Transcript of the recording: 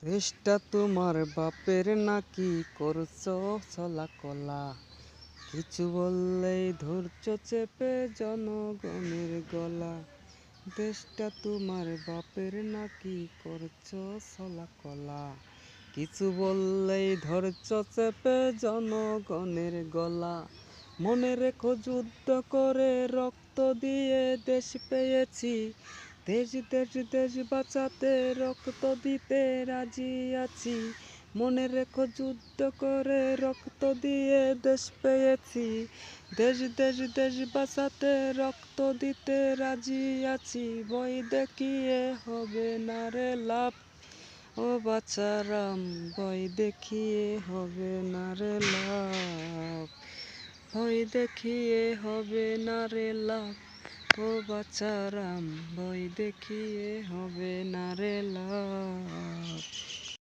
দেশটা তোমার বাপের নাকি করছো চলা কলা, কিছু বললেই ধৈর্য চেপে জনগণের গলা। দেশটা তোমার বাপের নাকি করছো চলা কলা, কিছু বললেই ধৈর্য চেপে জনগণের গলা। মনে রেখো যুদ্ধ করে রক্ত দিয়ে দেশ পেয়েছি, দেশ দেশ দেশ বাঁচাতে রক্ত দিতে রাজি আছি। মনে রেখো যুদ্ধ করে রক্ত দিয়ে দেশ পেয়েছি, দেশ দেশ দেশ বাঁচাতে রক্ত দিতে রাজি আছি। ভয় দেখিয়ে হবে না রে লাভ, ও বাছারাম, ভয় দেখিয়ে হবে না রে লাভ, ভয় দেখিয়ে হবে না রে লাভ, ও বাছারাম, ভয় দেখিয়ে হবে না রে লাভ।